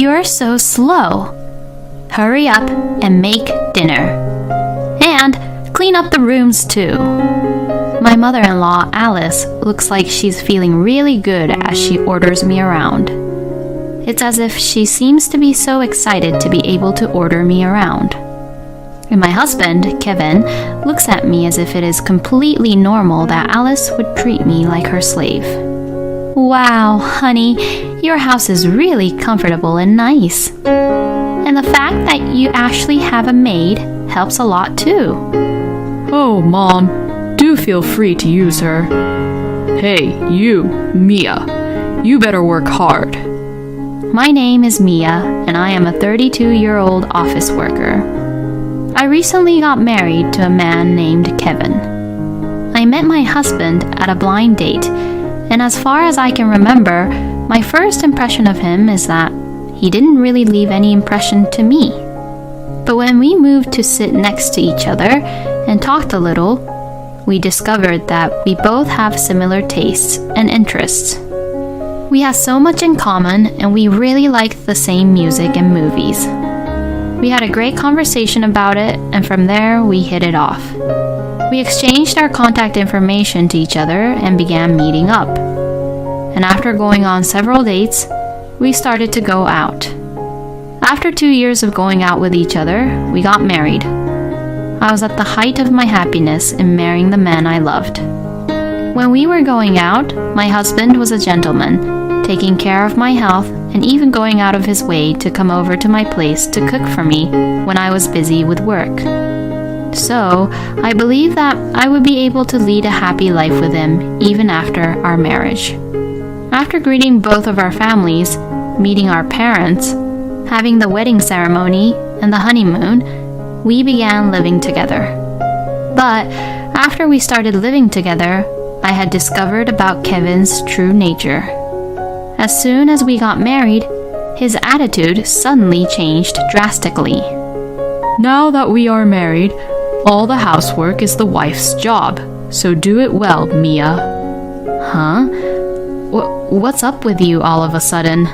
You're so slow. Hurry up and make dinner. And clean up the rooms too. My mother-in-law, Alice, looks like she's feeling really good as she orders me around. It's as if she seems to be so excited to be able to order me around. And my husband, Kevin, looks at me as if it is completely normal that Alice would treat me like her slave. Wow, honey, your house is really comfortable and nice. And the fact that you actually have a maid helps a lot too. Oh, Mom, do feel free to use her. Hey, you, Mia, you better work hard. My name is Mia, and I am a 32-year-old office worker. I recently got married to a man named Kevin. I met my husband at a blind date, and as far as I can remember, my first impression of him is that he didn't really leave any impression to me. But when we moved to sit next to each other and talked a little, we discovered that we both have similar tastes and interests. We have so much in common, and we really liked the same music and movies. We had a great conversation about it, and from there we hit it off. We exchanged our contact information to each other and began meeting up. And after going on several dates, we started to go out. After 2 years of going out with each other, we got married. I was at the height of my happiness in marrying the man I loved. When we were going out, my husband was a gentleman, taking care of my health and even going out of his way to come over to my place to cook for me when I was busy with work. So, I believe that I would be able to lead a happy life with him even after our marriage. After greeting both of our families, meeting our parents, having the wedding ceremony and the honeymoon, we began living together. But after we started living together, I had discovered about Kevin's true nature. As soon as we got married, his attitude suddenly changed drastically. Now that we are married, all the housework is the wife's job, so do it well, Mia. Huh? What's up with you all of a sudden?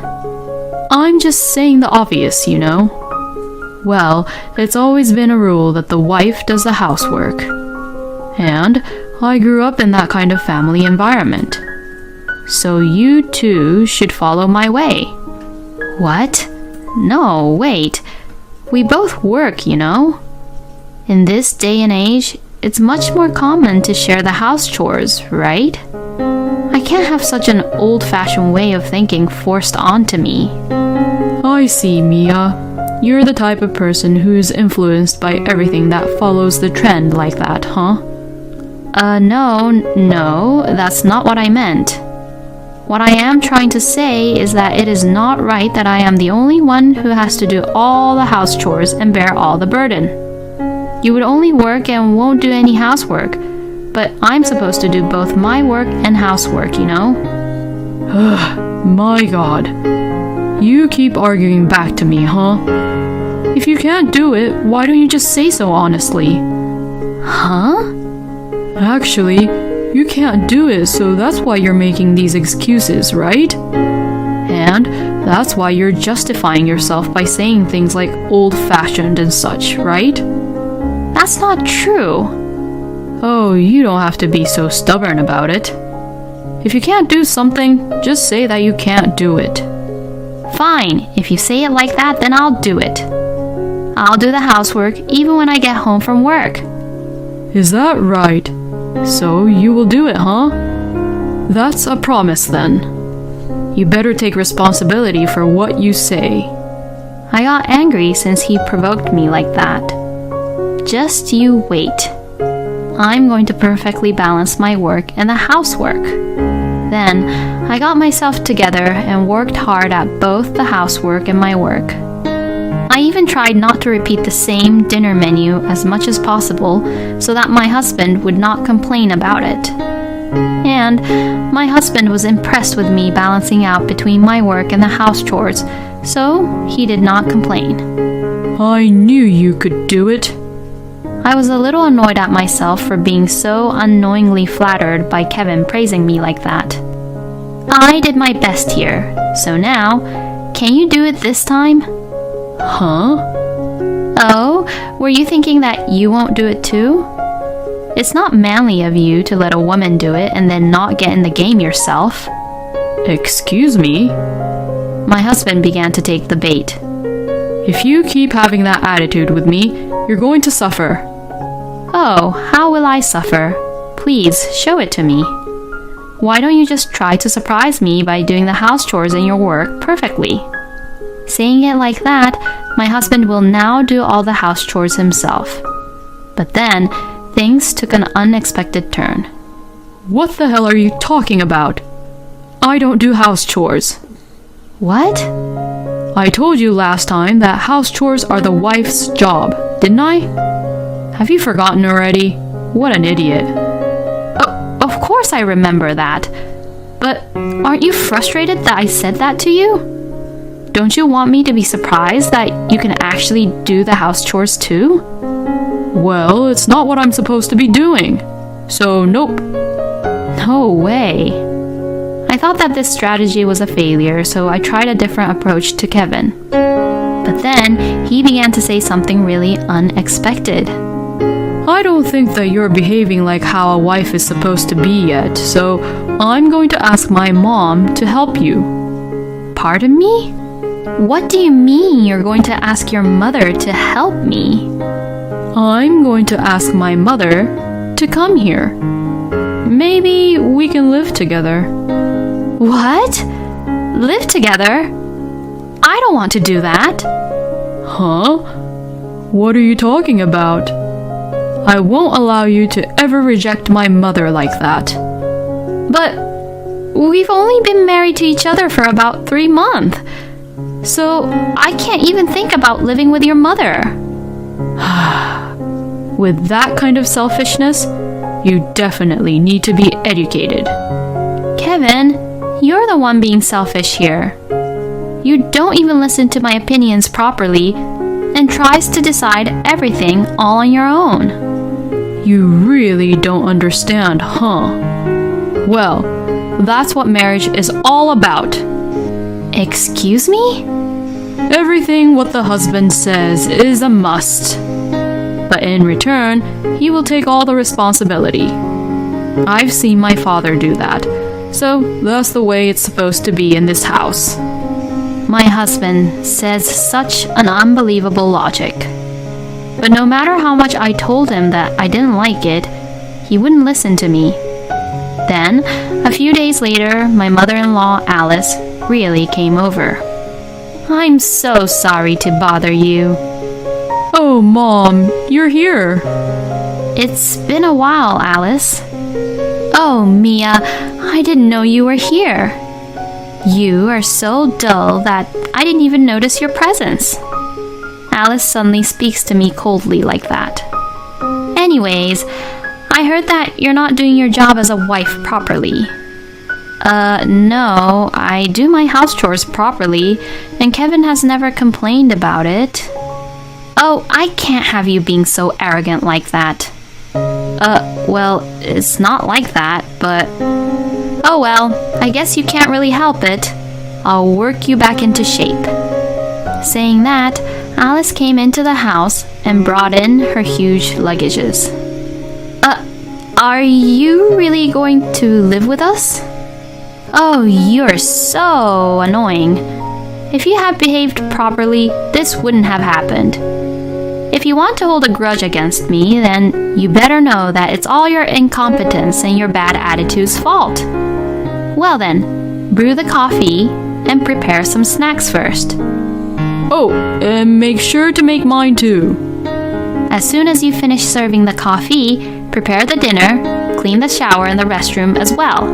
I'm just saying the obvious, you know. Well, it's always been a rule that the wife does the housework. And I grew up in that kind of family environment. So you too should follow my way. What? No, wait. We both work, you know. In this day and age, it's much more common to share the house chores, right? I can't have such an old-fashioned way of thinking forced onto me. I see, Mia. You're the type of person who is influenced by everything that follows the trend like that, huh? No, that's not what I meant. What I am trying to say is that it is not right that I am the only one who has to do all the house chores and bear all the burden. You would only work and won't do any housework, but I'm supposed to do both my work and housework, you know? My God. You keep arguing back to me, huh? If you can't do it, why don't you just say so honestly? Huh? Actually, you can't do it, so that's why you're making these excuses, right? And that's why you're justifying yourself by saying things like old-fashioned and such, right? That's not true. Oh, you don't have to be so stubborn about it. If you can't do something, just say that you can't do it. Fine, if you say it like that, then I'll do it. I'll do the housework even when I get home from work. Is that right? So you will do it, huh? That's a promise then. You better take responsibility for what you say. I got angry since he provoked me like that. Just you wait. I'm going to perfectly balance my work and the housework. Then, I got myself together and worked hard at both the housework and my work. I even tried not to repeat the same dinner menu as much as possible so that my husband would not complain about it. And my husband was impressed with me balancing out between my work and the house chores, so he did not complain. I knew you could do it. I was a little annoyed at myself for being so unknowingly flattered by Kevin praising me like that. I did my best here, so now, can you do it this time? Huh? Oh, were you thinking that you won't do it too? It's not manly of you to let a woman do it and then not get in the game yourself. Excuse me? My husband began to take the bait. If you keep having that attitude with me, you're going to suffer. Oh, how will I suffer? Please, show it to me. Why don't you just try to surprise me by doing the house chores and your work perfectly? Saying it like that, my husband will now do all the house chores himself. But then, things took an unexpected turn. What the hell are you talking about? I don't do house chores. What? I told you last time that house chores are the wife's job, didn't I? Have you forgotten already? What an idiot. Oh, of course I remember that. But aren't you frustrated that I said that to you? Don't you want me to be surprised that you can actually do the house chores too? Well, it's not what I'm supposed to be doing. So, nope. No way. I thought that this strategy was a failure, so I tried a different approach to Kevin. But then, he began to say something really unexpected. I don't think that you're behaving like how a wife is supposed to be yet, so I'm going to ask my mom to help you. Pardon me? What do you mean you're going to ask your mother to help me? I'm going to ask my mother to come here. Maybe we can live together. What? Live together? I don't want to do that. Huh? What are you talking about? I won't allow you to ever reject my mother like that. But we've only been married to each other for about 3 months. So I can't even think about living with your mother. With that kind of selfishness, you definitely need to be educated. Kevin, you're the one being selfish here. You don't even listen to my opinions properly and tries to decide everything all on your own. You really don't understand, huh? Well, that's what marriage is all about. Excuse me? Everything what the husband says is a must. But in return, he will take all the responsibility. I've seen my father do that, so that's the way it's supposed to be in this house. My husband says such an unbelievable logic. But no matter how much I told him that I didn't like it, he wouldn't listen to me. Then, a few days later, my mother-in-law, Alice, really came over. I'm so sorry to bother you. Oh, Mom, you're here. It's been a while, Alice. Oh, Mia, I didn't know you were here. You are so dull that I didn't even notice your presence. Alice suddenly speaks to me coldly like that. Anyways, I heard that you're not doing your job as a wife properly. No, I do my house chores properly, and Kevin has never complained about it. Oh, I can't have you being so arrogant like that. Well, it's not like that, but... Oh well, I guess you can't really help it. I'll work you back into shape. Saying that, Alice came into the house and brought in her huge luggages. Are you really going to live with us? Oh, you're so annoying. If you had behaved properly, this wouldn't have happened. If you want to hold a grudge against me, then you better know that it's all your incompetence and your bad attitude's fault. Well then, brew the coffee and prepare some snacks first. Oh, and make sure to make mine too. As soon as you finish serving the coffee, prepare the dinner, clean the shower and the restroom as well.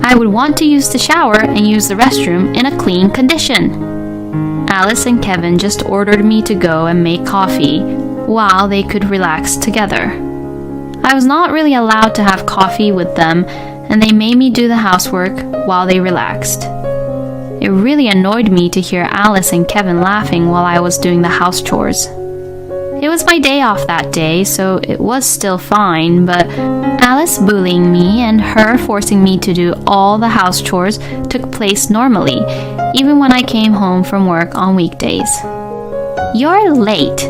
I would want to use the shower and use the restroom in a clean condition. Alice and Kevin just ordered me to go and make coffee while they could relax together. I was not really allowed to have coffee with them, and they made me do the housework while they relaxed. It really annoyed me to hear Alice and Kevin laughing while I was doing the house chores. It was my day off that day, so it was still fine, but Alice bullying me and her forcing me to do all the house chores took place normally, even when I came home from work on weekdays. "You're late.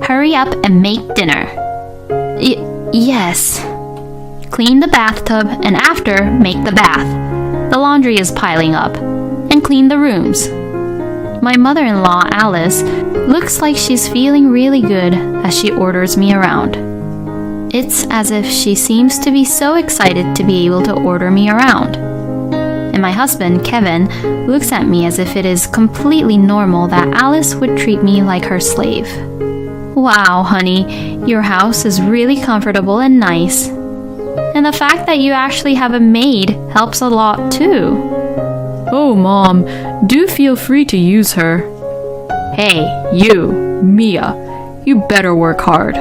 Hurry up and make dinner." Yes. "Clean the bathtub and after, make the bath. The laundry is piling up. And clean the rooms." My mother-in-law, Alice, looks like she's feeling really good as she orders me around. It's as if she seems to be so excited to be able to order me around. And my husband, Kevin, looks at me as if it is completely normal that Alice would treat me like her slave. "Wow, honey, your house is really comfortable and nice. And the fact that you actually have a maid helps a lot too." Oh, Mom, do feel free to use her. Hey, you, Mia, you better work hard.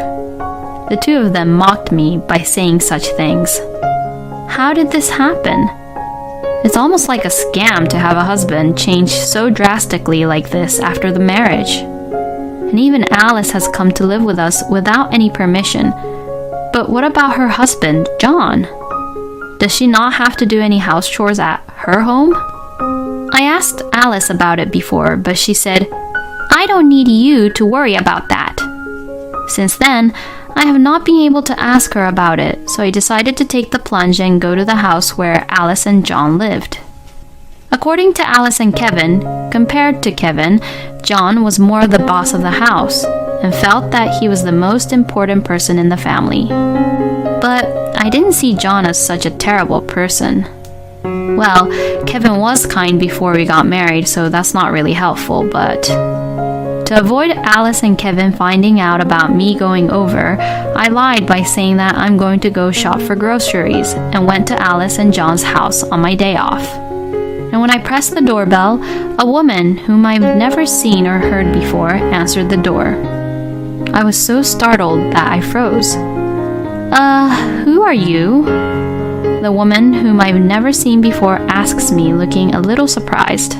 The two of them mocked me by saying such things. How did this happen? It's almost like a scam to have a husband change so drastically like this after the marriage. And even Alice has come to live with us without any permission. But what about her husband, John? Does she not have to do any house chores at her home? I asked Alice about it before, but she said, "I don't need you to worry about that." Since then, I have not been able to ask her about it, so I decided to take the plunge and go to the house where Alice and John lived. According to Alice and Kevin, compared to Kevin, John was more the boss of the house and felt that he was the most important person in the family. But I didn't see John as such a terrible person. Well, Kevin was kind before we got married, so that's not really helpful, but to avoid Alice and Kevin finding out about me going over, I lied by saying that I'm going to go shop for groceries and went to Alice and John's house on my day off. And when I pressed the doorbell, a woman whom I've never seen or heard before answered the door. I was so startled that I froze. Who are you?" The woman, whom I've never seen before, asks me, looking a little surprised.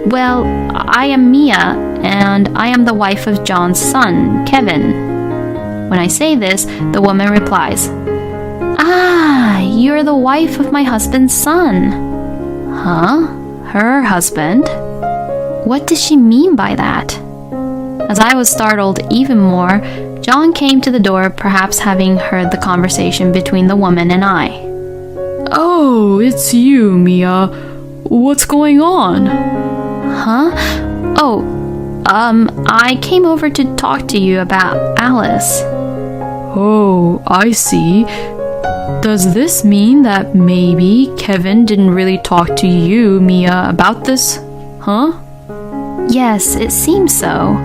Well, I am Mia, and I am the wife of John's son, Kevin." When I say this, the woman replies, "Ah, you're the wife of my husband's son." Huh? Her husband? What does she mean by that? As I was startled even more, John came to the door, perhaps having heard the conversation between the woman and I. Oh, it's you, Mia. What's going on? Huh? I came over to talk to you about Alice. Oh, I see. Does this mean that maybe Kevin didn't really talk to you, Mia, about this? Huh? Yes, it seems so.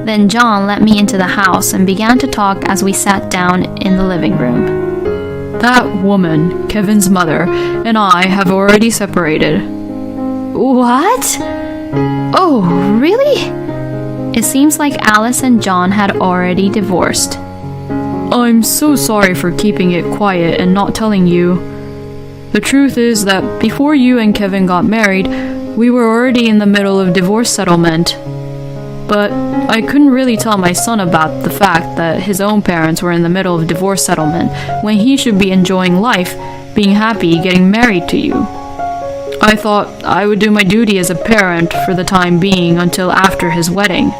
Then John let me into the house and began to talk as we sat down in the living room. That woman, Kevin's mother, and I have already separated. What? Oh, really? It seems like Alice and John had already divorced. I'm so sorry for keeping it quiet and not telling you. The truth is that before you and Kevin got married, we were already in the middle of divorce settlement. But I couldn't really tell my son about the fact that his own parents were in the middle of divorce settlement when he should be enjoying life, being happy, getting married to you. I thought I would do my duty as a parent for the time being until after his wedding.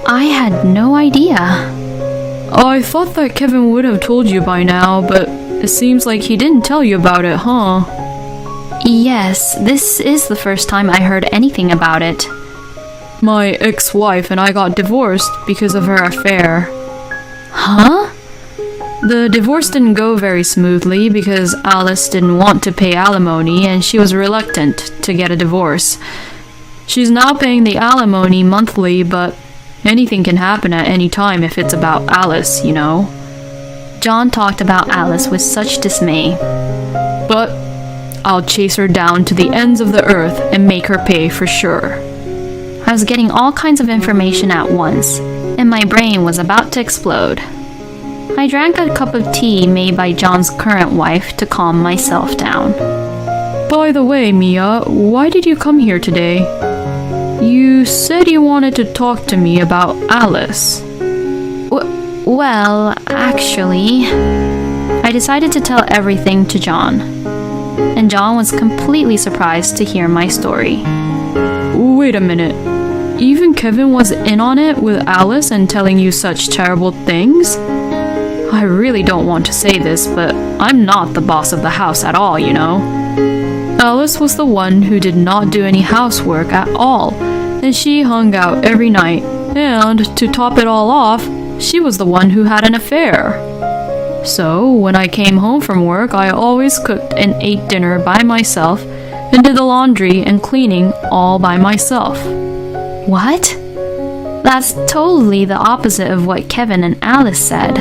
I had no idea. I thought that Kevin would have told you by now, but it seems like he didn't tell you about it, huh? Yes, this is the first time I heard anything about it. My ex-wife and I got divorced because of her affair. Huh? The divorce didn't go very smoothly because Alice didn't want to pay alimony and she was reluctant to get a divorce. She's now paying the alimony monthly, but anything can happen at any time if it's about Alice, you know. John talked about Alice with such dismay. But I'll chase her down to the ends of the earth and make her pay for sure. I was getting all kinds of information at once, and my brain was about to explode. I drank a cup of tea made by John's current wife to calm myself down. By the way, Mia, why did you come here today? You said you wanted to talk to me about Alice. Well, actually, I decided to tell everything to John. and John was completely surprised to hear my story. Wait a minute. Even Kevin was in on it with Alice and telling you such terrible things? I really don't want to say this, but I'm not the boss of the house at all, you know. Alice was the one who did not do any housework at all, and she hung out every night, and to top it all off, she was the one who had an affair. So, when I came home from work, I always cooked and ate dinner by myself and did the laundry and cleaning all by myself. What? That's totally the opposite of what Kevin and Alice said.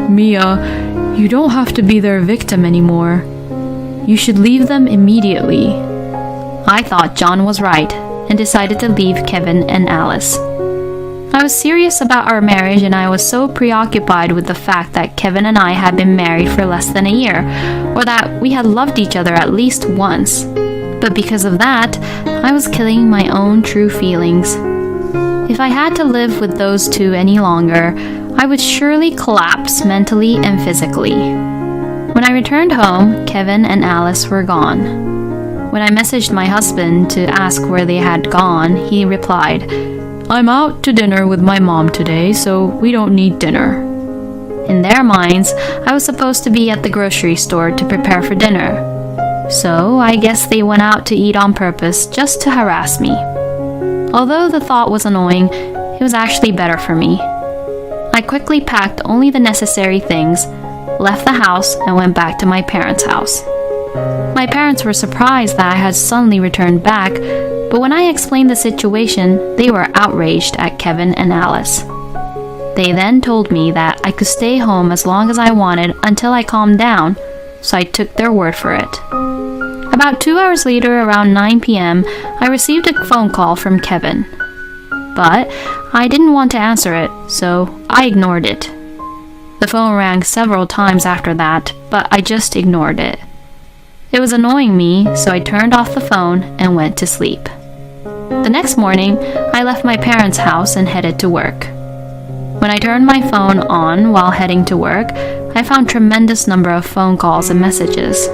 Mia, you don't have to be their victim anymore. You should leave them immediately. I thought John was right and decided to leave Kevin and Alice. I was serious about our marriage, and I was so preoccupied with the fact that Kevin and I had been married for less than a year, or that we had loved each other at least once. But because of that, I was killing my own true feelings. If I had to live with those two any longer, I would surely collapse mentally and physically. When I returned home, Kevin and Alice were gone. When I messaged my husband to ask where they had gone, he replied, "I'm out to dinner with my mom today, so we don't need dinner." In their minds, I was supposed to be at the grocery store to prepare for dinner. So I guess they went out to eat on purpose just to harass me. Although the thought was annoying, it was actually better for me. I quickly packed only the necessary things, left the house, and went back to my parents' house. My parents were surprised that I had suddenly returned back, but when I explained the situation, they were outraged at Kevin and Alice. They then told me that I could stay home as long as I wanted until I calmed down, so I took their word for it. About 2 hours later, around 9 p.m., I received a phone call from Kevin. But I didn't want to answer it, so I ignored it. The phone rang several times after that, but I just ignored it. It was annoying me, so I turned off the phone and went to sleep. The next morning, I left my parents' house and headed to work. When I turned my phone on while heading to work, I found a tremendous number of phone calls and messages.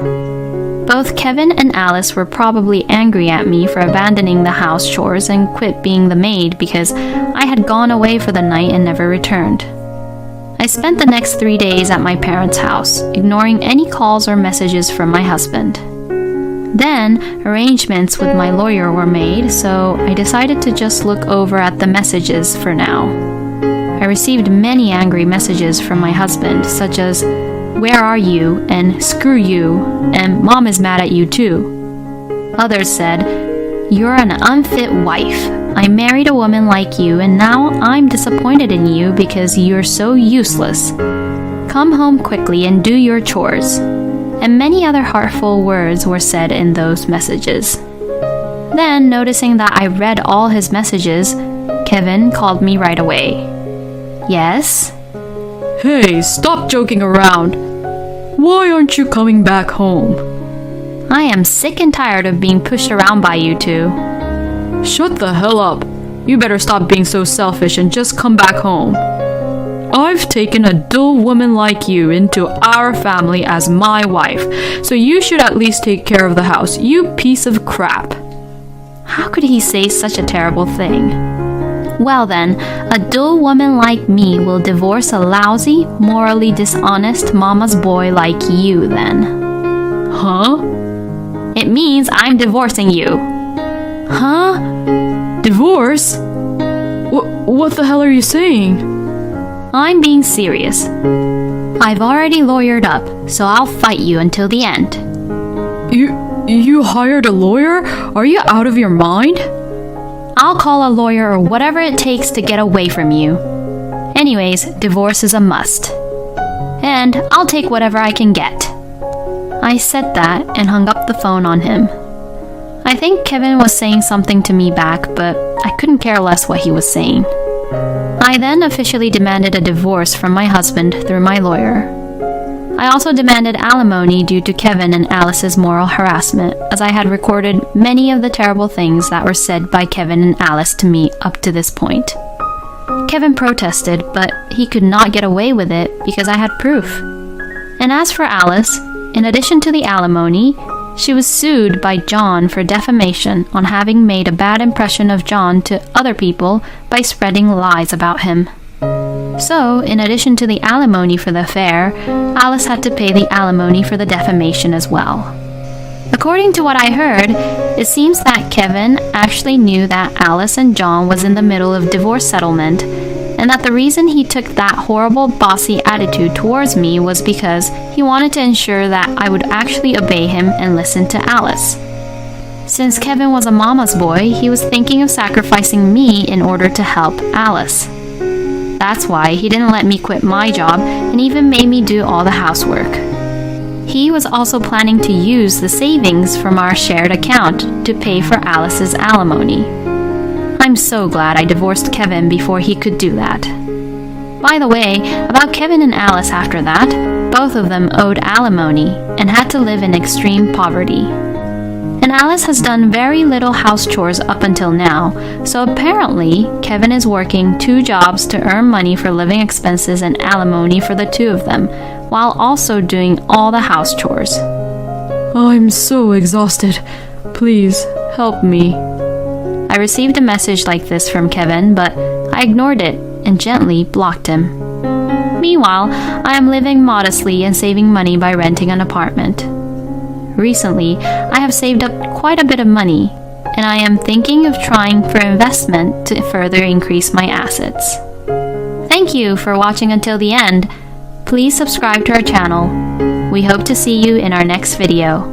Both Kevin and Alice were probably angry at me for abandoning the house chores and quit being the maid because I had gone away for the night and never returned. I spent the next 3 days at my parents' house, ignoring any calls or messages from my husband. Then, arrangements with my lawyer were made, so I decided to just look over at the messages for now. I received many angry messages from my husband, such as, "Where are you?" and "Screw you," and "Mom is mad at you too." Others said, "You're an unfit wife. I married a woman like you, and now I'm disappointed in you because you're so useless. Come home quickly and do your chores." And many other hurtful words were said in those messages. Then, noticing that I read all his messages, Kevin called me right away. "Yes?" Hey, stop joking around. Why aren't you coming back home? "I am sick and tired of being pushed around by you two." Shut the hell up. You better stop being so selfish and just come back home. I've taken a dull woman like you into our family as my wife, so you should at least take care of the house, you piece of crap. How could he say such a terrible thing? Well then, a dull woman like me will divorce a lousy, morally dishonest mama's boy like you then. Huh? It means I'm divorcing you. Huh? Divorce? What the hell are you saying? I'm being serious. I've already lawyered up, so I'll fight you until the end. You hired a lawyer? Are you out of your mind? I'll call a lawyer or whatever it takes to get away from you. Anyways, divorce is a must. And I'll take whatever I can get. I said that and hung up the phone on him. I think Kevin was saying something to me back, but I couldn't care less what he was saying. I then officially demanded a divorce from my husband through my lawyer. I also demanded alimony due to Kevin and Alice's moral harassment, as I had recorded many of the terrible things that were said by Kevin and Alice to me up to this point. Kevin protested, but he could not get away with it because I had proof. And as for Alice, in addition to the alimony, she was sued by John for defamation on having made a bad impression of John to other people by spreading lies about him. So, in addition to the alimony for the affair, Alice had to pay the alimony for the defamation as well. According to what I heard, it seems that Kevin actually knew that Alice and John was in the middle of divorce settlement, and that the reason he took that horrible bossy attitude towards me was because he wanted to ensure that I would actually obey him and listen to Alice. Since Kevin was a mama's boy, he was thinking of sacrificing me in order to help Alice. That's why he didn't let me quit my job and even made me do all the housework. He was also planning to use the savings from our shared account to pay for Alice's alimony. I'm so glad I divorced Kevin before he could do that. By the way, about Kevin and Alice after that, both of them owed alimony and had to live in extreme poverty. And Alice has done very little house chores up until now, so apparently Kevin is working 2 jobs to earn money for living expenses and alimony for the 2 of them, while also doing all the house chores. I'm so exhausted. Please, help me. I received a message like this from Kevin, but I ignored it and gently blocked him. Meanwhile, I am living modestly and saving money by renting an apartment. Recently, I have saved up quite a bit of money, and I am thinking of trying for investment to further increase my assets. Thank you for watching until the end. Please subscribe to our channel. We hope to see you in our next video.